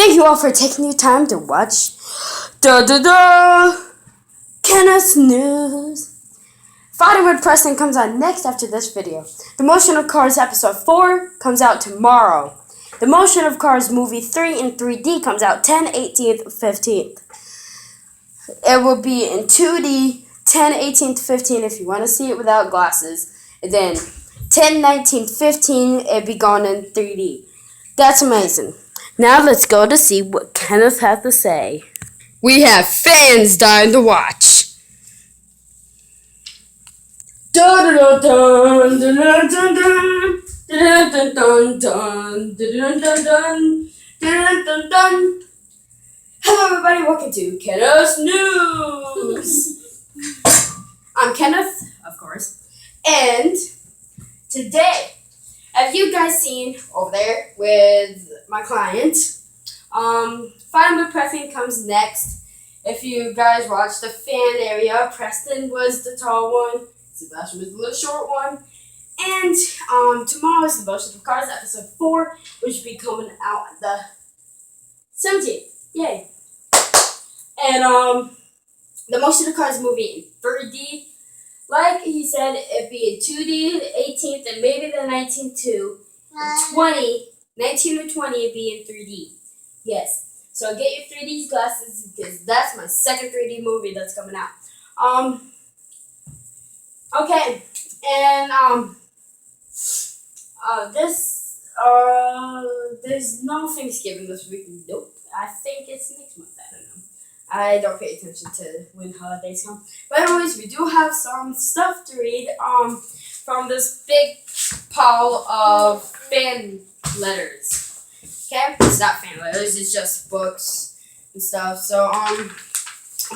Thank you all for taking your time to watch Kenneth's News. Fighting with Preston comes out next after this video. The Motion of Cars Episode 4 comes out tomorrow. The Motion of Cars Movie 3 in 3D comes out 10/18th, 15th. It will be in 2D 10/18th, 15th if you want to see it without glasses. And then 10/19th, 15th, it'll be gone in 3D. That's amazing. Now let's go to see what Kenneth has to say. We have fans dying to watch. Hello everybody, welcome to Kenneth's News. I'm Kenneth, of course, and today, have you guys seen over there with my client? Fighting with Preston comes next. If you guys watch the fan area, Preston was the tall one, Sebastian was the little short one, and tomorrow is the Motion of Cars Episode 4, which will be coming out on the 17th. Yay! And the Motion of Cars movie in 3D. Like he said, it'd be in 2D, the 18th, and maybe the 19th too. And 19 or 20, it'd be in 3D. Yes. So get your 3D glasses because that's my second 3D movie that's coming out. Okay. And there's no Thanksgiving this week. Nope. I think it's next month. I don't know. I don't pay attention to when holidays come. But anyways, we do have some stuff to read from this big pile of fan letters. Okay? It's not fan letters, it's just books and stuff. So I'm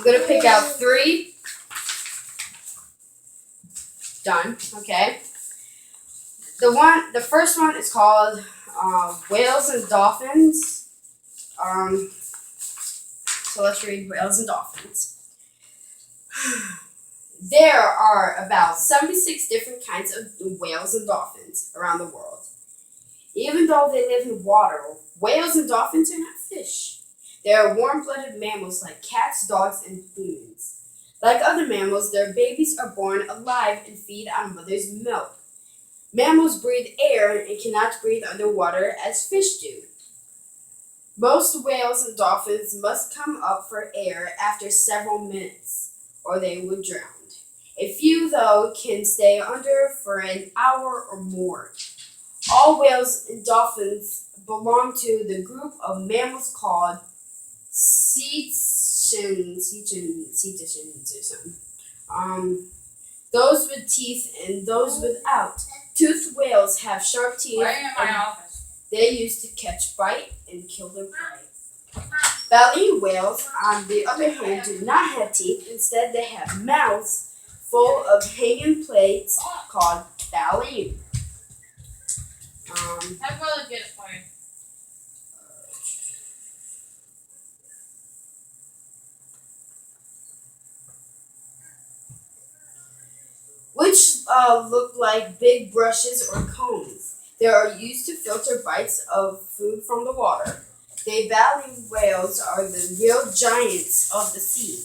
gonna pick out 3. Done. Okay. The first one is called Whales and Dolphins. So let's read Whales and Dolphins. There are about 76 different kinds of whales and dolphins around the world. Even though they live in water, whales and dolphins are not fish. They are warm-blooded mammals like cats, dogs, and humans. Like other mammals, their babies are born alive and feed on mother's milk. Mammals breathe air and cannot breathe underwater as fish do. Most whales and dolphins must come up for air after several minutes, or they would drown. A few, though, can stay under for an hour or more. All whales and dolphins belong to the group of mammals called cetaceans or something. Those with teeth and those without. Toothed whales have sharp teeth. Why are you in my office? They used to catch, bite, and kill their prey. Baleen whales, on the other hand, do not have teeth. Instead, they have mouths full of hanging plates called baleen. Have brother get it for you. Which look like big brushes or cones. They are used to filter bites of food from the water. The baleen whales are the real giants of the sea.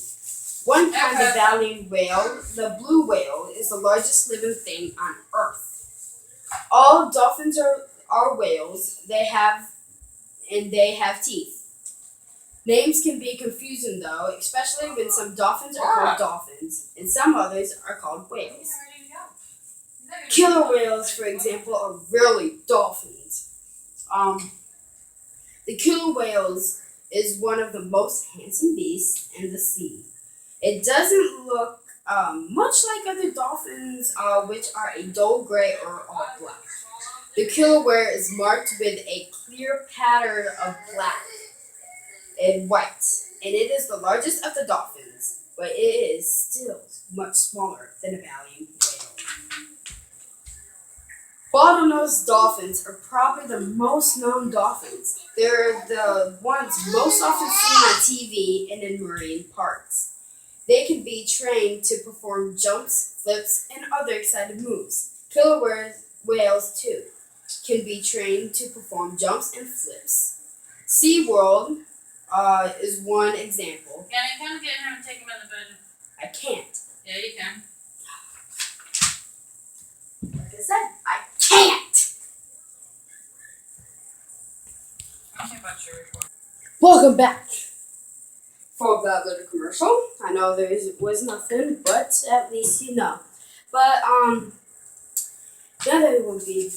One kind of baleen whale, the blue whale, is the largest living thing on Earth. All dolphins are whales. They have teeth. Names can be confusing though, especially when some dolphins are called dolphins and some others are called whales. Killer whales, for example, are really dolphins. The killer whales is one of the most handsome beasts in the sea. It doesn't look much like other dolphins, which are a dull gray or all black. The killer whale is marked with a clear pattern of black and white, and it is the largest of the dolphins, but it is still much smaller than a baleen whale. Bottlenose dolphins are probably the most known dolphins. They're the ones most often seen on TV and in marine parks. They can be trained to perform jumps, flips, and other exciting moves. Killer whales, too, can be trained to perform jumps and flips. SeaWorld is one example. Can we get him and take him in the bed? I can't. Yeah, you can. Like I said, I can't. I don't think about your report. Welcome back for that little commercial. I know there was nothing, but at least you know. But now that we won't be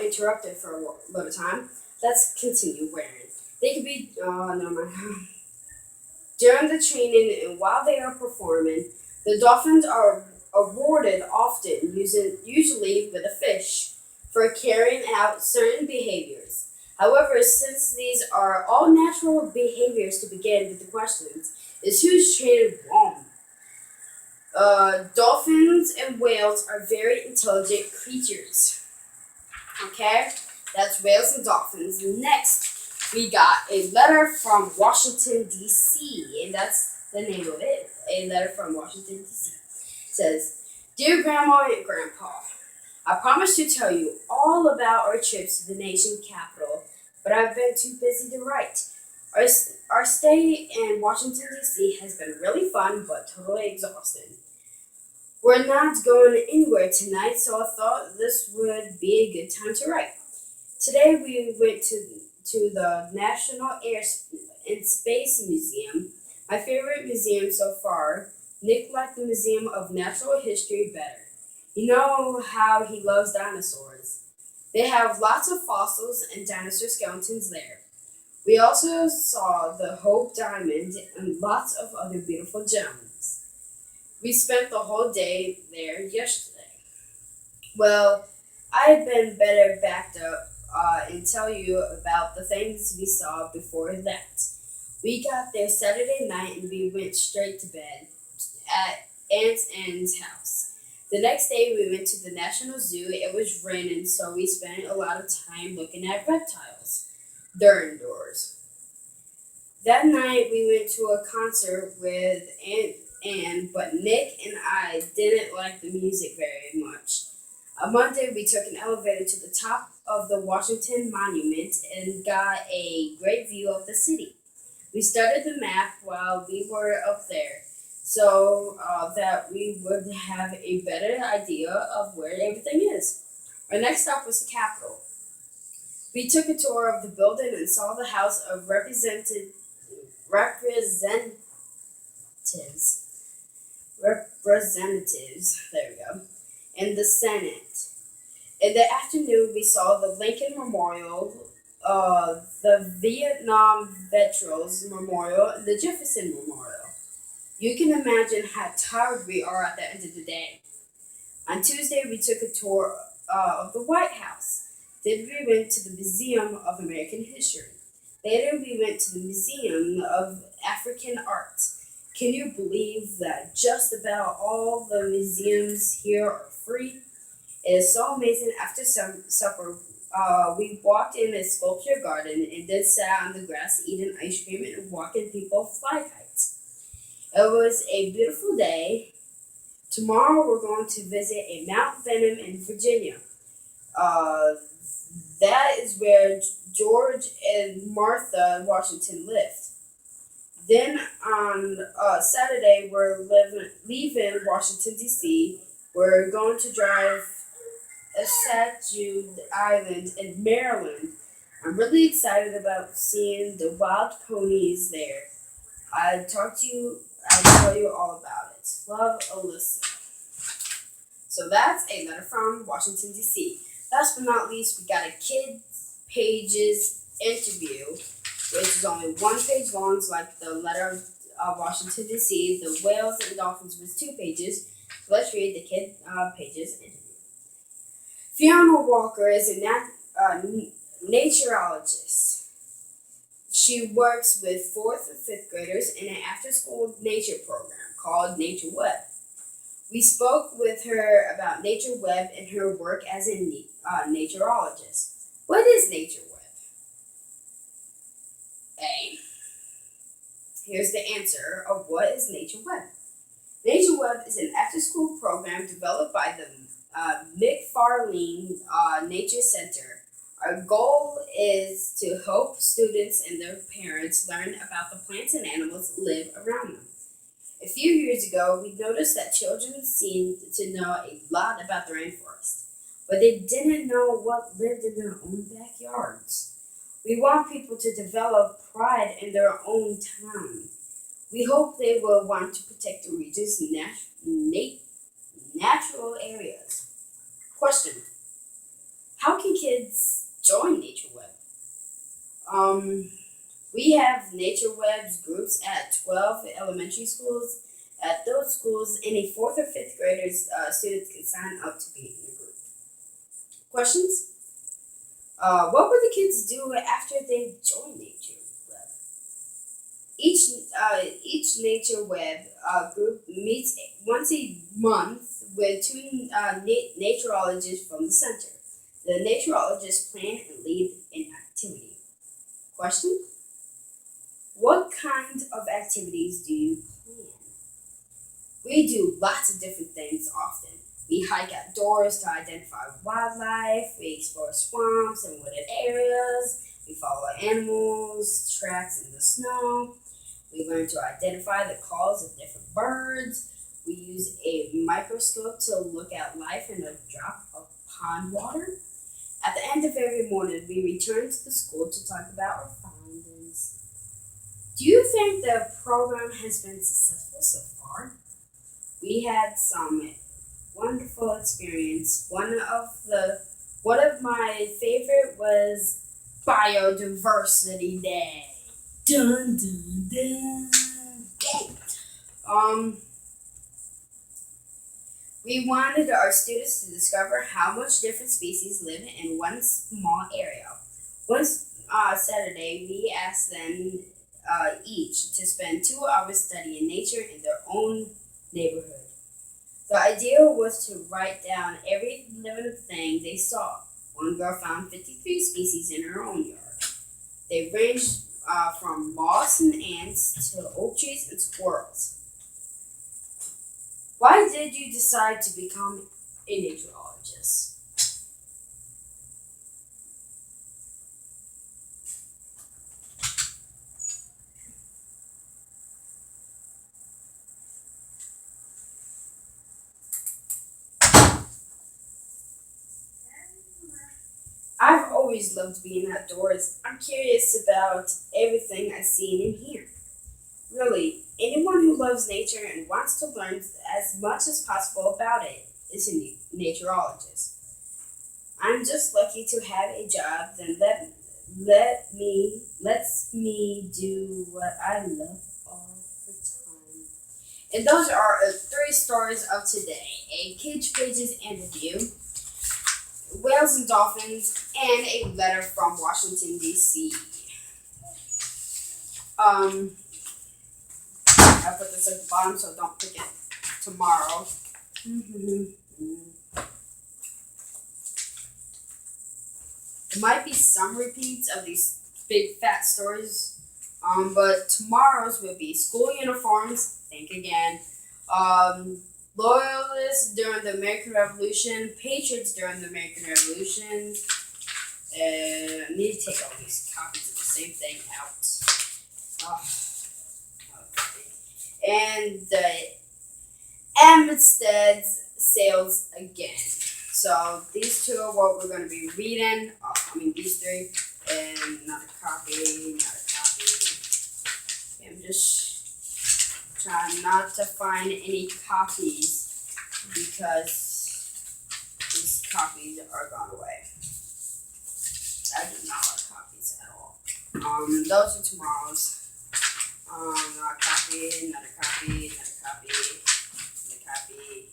interrupted for a little time, let's continue wearing. They could be no mind. During the training and while they are performing, the dolphins are awarded often usually with a fish for carrying out certain behaviors. However, since these are all natural behaviors to begin with the questions, is who's treated wrong? Dolphins and whales are very intelligent creatures. Okay? That's whales and dolphins. Next, we got a letter from Washington, D.C., and that's the name of it. A letter from Washington, D.C. It says, Dear Grandma and Grandpa, I promised to tell you all about our trips to the nation capital, but I've been too busy to write. Our stay in Washington, D.C. has been really fun, but totally exhausting. We're not going anywhere tonight, so I thought this would be a good time to write. Today we went to the National Air and Space Museum, my favorite museum so far. Nick liked the Museum of Natural History better. You know how he loves dinosaurs. They have lots of fossils and dinosaur skeletons there. We also saw the Hope Diamond and lots of other beautiful gems. We spent the whole day there yesterday. Well, I've been better backed up and tell you about the things we saw before that. We got there Saturday night and we went straight to bed at Aunt Anne's house. The next day we went to the National Zoo. It was raining, so we spent a lot of time looking at reptiles. They're indoors. That night we went to a concert with Aunt Anne, but Nick and I didn't like the music very much. On Monday we took an elevator to the top of the Washington Monument and got a great view of the city. We studied the map while we were up there, so that we would have a better idea of where everything is. Our next stop was the Capitol. We took a tour of the building and saw the House of Representatives. There we go. And the Senate. In the afternoon, we saw the Lincoln Memorial, the Vietnam Veterans Memorial, and the Jefferson Memorial. You can imagine how tired we are at the end of the day. On Tuesday, we took a tour of the White House. Then we went to the Museum of American History. Later, we went to the Museum of African Art. Can you believe that just about all the museums here are free? It is so amazing. After supper, we walked in a sculpture garden and then sat on the grass eating ice cream and watching people fly kites. It was a beautiful day. Tomorrow we're going to visit a Mount Venom in Virginia. That is where George and Martha Washington lived. Then on Saturday we're leaving Washington, D.C. We're going to drive a Statue Island in Maryland. I'm really excited about seeing the wild ponies there. I'll tell you all about it. Love, Alyssa. So that's a letter from Washington, D.C. Last but not least, we got a Kids Pages interview, which is only 1 page long, so like the letter of Washington, D.C. The whales and dolphins was 2 pages. So let's read the Kid Pages interview. Fiona Walker is a naturologist. She works with 4th and 5th graders in an after-school nature program called Nature Web. We spoke with her about Nature Web and her work as a naturologist. What is Nature Web? A. Here's the answer of what is Nature Web. Nature Web is an after-school program developed by the McFarlane Nature Center. Our goal is to help students and their parents learn about the plants and animals that live around them. A few years ago, we noticed that children seemed to know a lot about the rainforest, but they didn't know what lived in their own backyards. We want people to develop pride in their own town. We hope they will want to protect the region's natural areas. Question: how can kids join NatureWeb? We have NatureWeb's groups at 12 elementary schools. At those schools, any 4th or 5th graders, students can sign up to be in the group. Questions? What would the kids do after they join NatureWeb? Each NatureWeb group meets once a month with 2 naturologists from the center. The naturologists plan and lead an activity. Question? What kind of activities do you plan? We do lots of different things often. We hike outdoors to identify wildlife, we explore swamps and wooded areas, we follow animals, tracks in the snow, we learn to identify the calls of different birds, we use a microscope to look at life in a drop of pond water. At the end of every morning, we return to the school to talk about our findings. Do you think the program has been successful so far? We had some wonderful experience. One of my favorite was Biodiversity Day. Dun dun dun. Yay! We wanted our students to discover how much different species live in one small area. One Saturday, we asked them each to spend 2 hours studying nature in their own neighborhood. The idea was to write down every living thing they saw. One girl found 53 species in her own yard. They ranged from moths and ants to oak trees and squirrels. Why did you decide to become a naturologist? I've always loved being outdoors. I'm curious about everything I see and hear. Really, anyone who loves nature and wants to learn as much as possible about it is a naturologist. I'm just lucky to have a job that lets me do what I love all the time. And those are 3 stories of today: a Kids Pages interview, whales and dolphins, and a letter from Washington, D.C. I put this at the bottom so don't pick it tomorrow. There might be some repeats of these big fat stories, but tomorrow's will be school uniforms, think again, loyalists during the American Revolution, patriots during the American Revolution. I need to take all these copies of the same thing out. And the Amistad sails again. So these 2 are what we're going to be reading. These 3, and another copy. I'm just trying not to find any copies because these copies are gone away. I do not like copies at all. Those are tomorrow's. Another copy, another copy, another copy, another copy.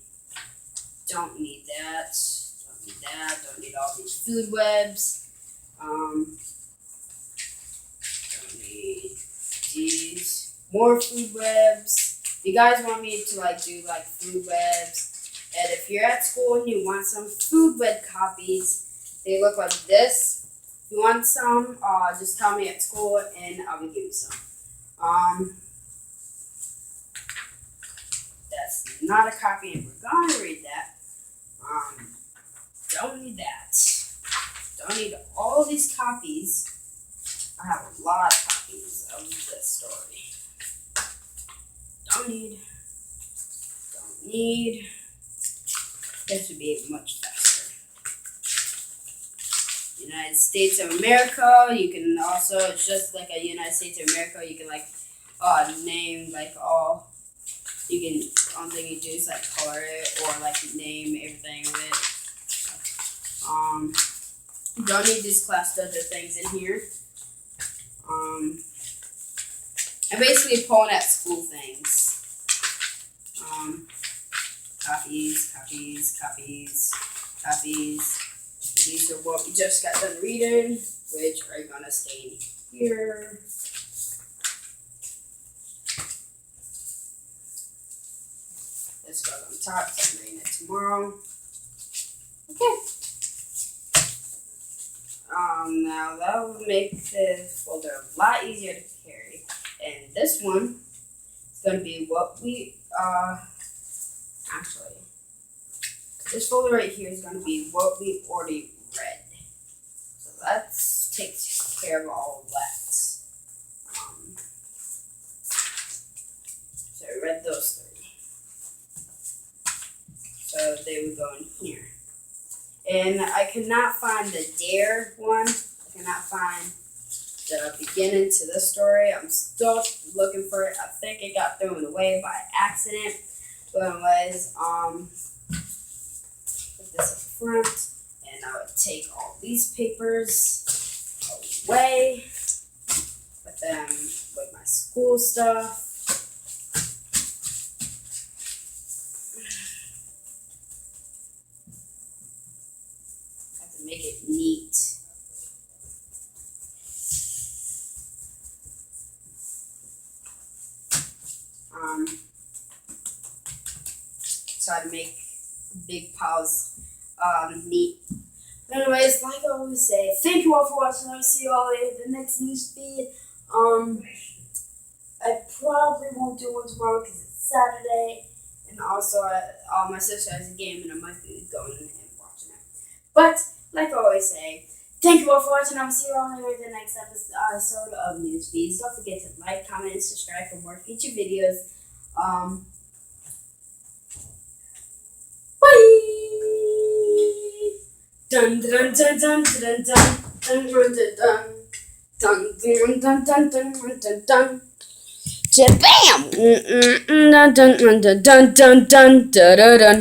Don't need that. Don't need that. Don't need all these food webs. Don't need these. More food webs. If you guys want me to do food webs, and if you're at school and you want some food web copies, they look like this. If you want some, just tell me at school and I will give you some. That's not a copy, and we're gonna read that. Don't need that. Don't need all these copies. I have a lot of copies of this story. Don't need. This would be much faster. United States of America. You can also, it's just like a United States of America. You can like name like all. You can, only thing you do is like color it or like name everything of it. Don't need these class other things in here. I'm basically pulling at school things. Copies. These are what we just got done reading, which are gonna stay in here. This goes on top, so I'm reading it tomorrow. Okay. Now that will make this folder a lot easier to carry. And this one is going to be what we, actually, this folder right here is going to be what we already read. So let's take care of all of that. So I read those 3. So they would go in here. And I cannot find the dare one. I cannot find the beginning to this story. I'm still looking for it. I think it got thrown away by accident. But anyways, put this up front. And I would take all these papers away. Put them with my school stuff. Make it neat. Try to make big piles neat. Anyways, like I always say, thank you all for watching. I'll see you all in the next news feed. I probably won't do one tomorrow because it's Saturday, and also my sister has a game and I might be going and watching it. But like I always say, thank you all for watching. I will see you all in the next episode of Newsfeeds. Don't forget to like, comment, and subscribe for more featured videos. Bye! Dun dun dun dun dun dun dun dun dun dun dun dun dun dun dun. Jabam! Dun dun dun dun dun dun dun dun dun.